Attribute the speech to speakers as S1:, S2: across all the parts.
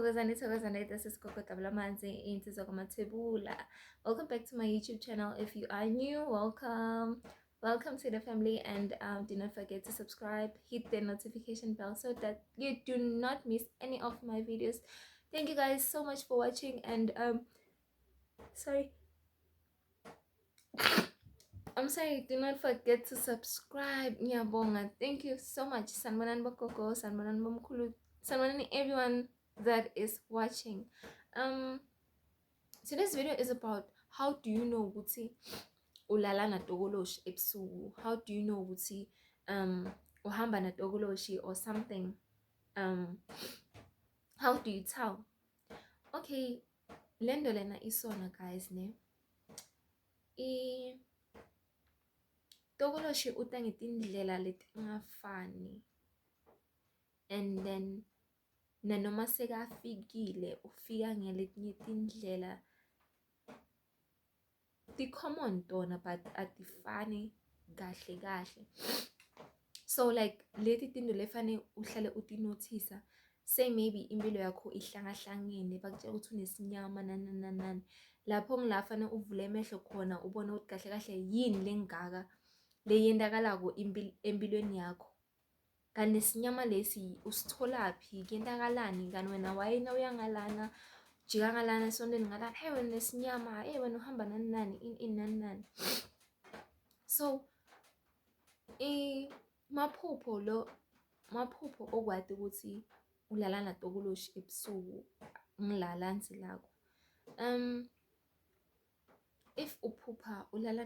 S1: Thokozani, this is Coco Tablamanzi into Zogomatebula. Welcome back to my YouTube channel. If you are new, welcome. Welcome to the family, and do not forget to subscribe, hit the notification bell so that you do not miss any of my videos. Thank you guys so much for watching, and sorry. I'm sorry, do not forget to subscribe. Nyabonga. Thank you so much. Sanmanan Bakoko, Sanmanan Bamkulu, Sanmanan everyone that is watching. Today's video is about how do you know ukuthi ulala na Tokoloshe ebusuku. How do you know ukuthi uhamba na Tokoloshe or something. How do you tell? Okay, lendo lena isona guys ne. Tokoloshe uta ngetindlela letingafani, and then nanoma sekafikile ufika ngeletinye tindlela ti-common tona but atifani kahle. So like leti tinto lefane uhlale uti-notice, say maybe impilo yakho ihlangahlangene bakutshela ukuthi unesinyama nani lapho ngilafane uvule emehlo khona ubone ukuthi kahle yini lengaka leyendakalako empilweni yakho. Kanti nesinyama lesi usitholaphi, kuyendakalani kanti wena wayena uyangalana jika ngalana esondeni ngalana, hey wena nesinyama, hey wena uhamba nani nani. So maphupho okwati ukuthi ulala na Tokoloshe ebusuku ngilala nzilako. If uphupha ulala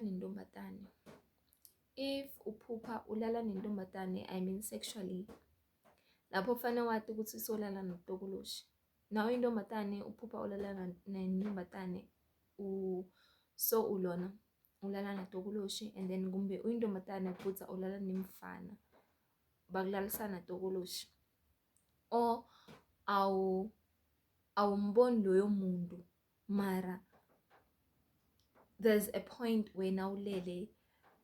S1: nentombatane, I mean sexually, lapho fane wati ukuthi solala na Tokoloshe. Now intombatane uphupha ulala nentombatane so ulona ulala na Tokoloshe, and then kumbe uyintombatane phutsa ulala nemfana bakulalisa na Tokoloshe, or awumboni loyo muntu mara there's a point where now lele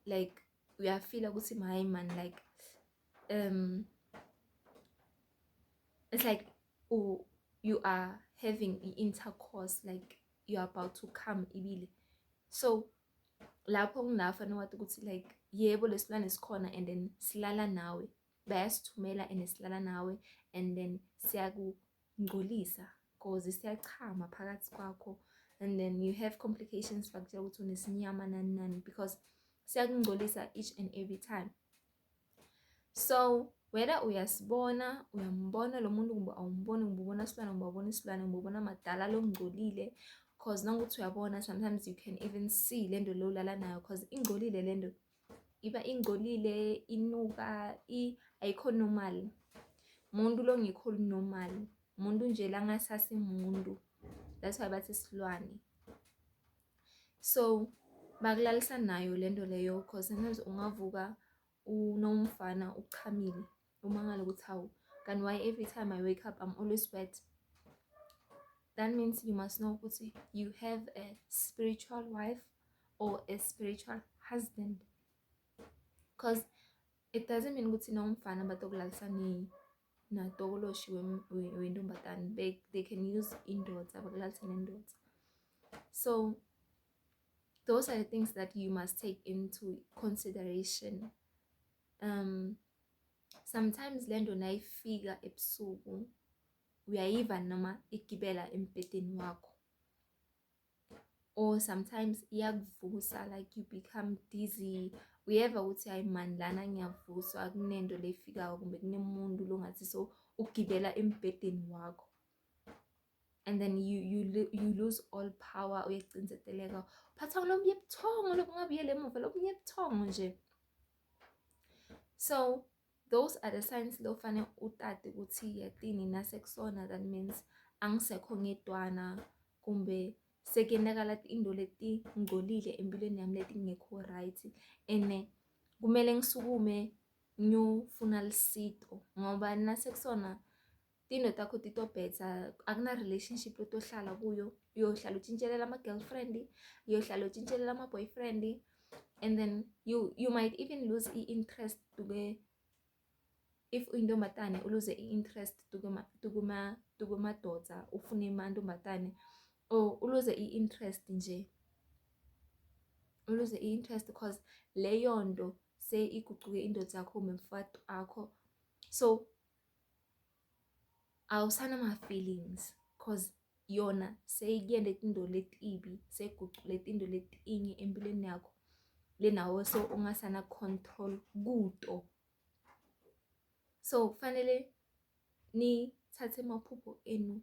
S1: like we are feel ukuthi my man like it's like you are having intercourse, like you are about to come ibile. So lapho ngilafana wathi ukuthi like yebo lesilwane sikhona, and then silala nawe, bayasithumela and silala nawe, and then siyakungcolisa cause siyachama phakathi kwakho, and then you have complications bakutshela ukuthi unesinyama nani because siyakungcolisa each and every time. So whether uyambona lo muntu kumbe awumboni, ngubona isilwane ngubona madala longcolile, cause nangokuthi uyabona sometimes you can even see lento lo ulala nayo cause ingcolile lento, iba ingcolile, inuka, ayikho normal. Muntu lo ngikho normal, muntu nje langasasi muntu, that's why bathi isilwane. So bakulalisa nayo lento leyo cause sometimes ungavuka unomfana uchamile umangala ukuthi hawu, kanti why every time I wake up I'm always wet. That means you must know ukuthi you have a spiritual wife or a spiritual husband, cause it doesn't mean ukuthi nomfana batokulalisa na Tokoloshe wentombatane, they can use indoda bakulalisa nendoda. So those are the things that you must take into consideration. Sometimes lento nayifika ebusuku uyayiva noma igibela empedeni wakho, or sometimes iyakuvusa like you become dizzy, uyeva ukuthi hayi man lana ngiyavuswa, akunento lefikako kumbe kunemuntu longathi so ugibela empedeni wakho, and then you lose all power, uyagcinzeteleka phatha ngilomnye ebuthongo lokungabuyele emuva lobunye ebuthongo nje. So those are the signs lo fane utati ukuthi yatini nasekusona, that means angisekho ngedwana kumbe sekuyendakala into leti ngcolile empilweni yami leti ngekho right, ene kumele ngisukume ngiyofuna lusito ngoba nasekusona tinto takho titobhetha, akuna relationship lotohlala kuyo, uyohlala utshintshelela ama-girlfriend, uyohlala utshintshelela ama-boyfriend, and then you might even lose interest to if uyintombatane lose interest to kwemadoda ufune amantombazane, or uluze i-interest nje, uluze i-interest because leyo nto igucuke indoda yakho umemfowethu akho. So awusanama-feelings cause yona seyikuyende tinto letibi, seyigucule tinto letinye empilweni yakho lenawe so ungasana control kuto. So kufanele nithathe maphupho enu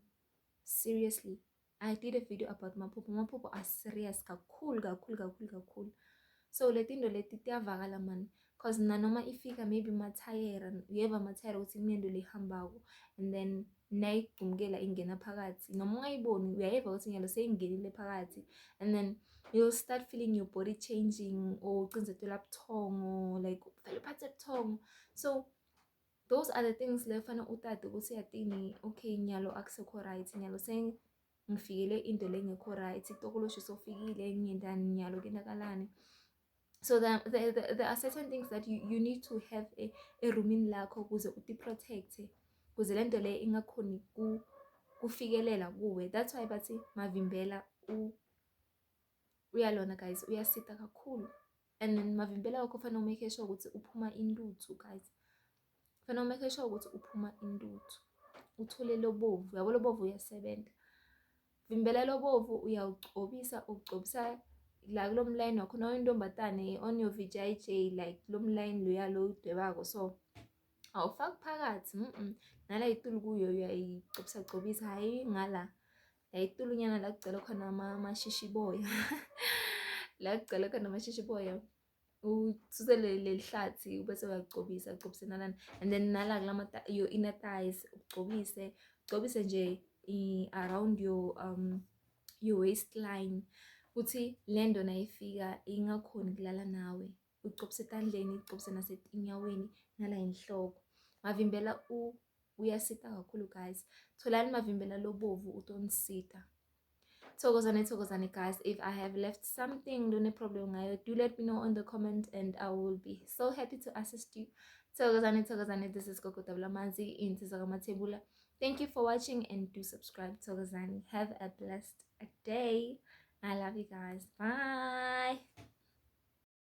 S1: seriously. I did a video about maphupho are serious kakhulu. So letinto leti tiyavakala man, cause nanoma ifika maybe mathayera, uyeva mathayera ukuthi kunento lehambako and then nayigcumukela ingena phakathi, noma ungayiboni uyayeva ukuthi nyalo seyingenile phakathi, and then you'll start feeling your body changing, or ucinzetela buthongo, like vele uphathe buthongo. So those are the things lefana utate ukuthi yatini, okay nyalo akusekho right, nyalo sengifikele into lengekho right, Tokoloshe sofikile ngiyendani, nyalo kenakalani. So there are certain things that you need to have a room in lakho kuze uti-protect, kuze lento le ingakhoni kufikelela kuwe. That's why bathi mavimbela uyalona guys, uyasita kakhulu. And then mavimbela wakho fanele umake sure ukuthi uphuma intuthu guys, fanele umake sure ukuthi uphuma intuthu, uthole lobovu, yabo lobovu uyasebenza. Vimbela lobovu uyawugcobisa, ugcobisa la kulo mline wakho nawuyintombatane on your vjj, like lo mline loya lo udwebako, so awufaki phakathi nala itulu kuyo uyayigcobisa, hayi ngala la itulunyana la kugcwele khona amashishiboya la kugcwele khona amashishiboya, ususele lelihlathi ubese uyagcobisa nalana, and then nala kulama your inner thighs ugcobise nje around your waistline, kuthi lendo nayifika ingakhoni kulala nawe. Ugcobise etandleni, ugcobise nasetinyaweni, nala inhloko. Mavimbela uyasita kakhulu guys, tholani mavimbela lobovu utonisita. Thokozani guys, if I have left something lone problem ngayo, do let me know on the comment and I will be so happy to assist you. Thokozani, this is Kokotavla Manzi in Tebula. Thank you for watching and do subscribe. Thokozani, have a blessed day. I love you guys. Bye.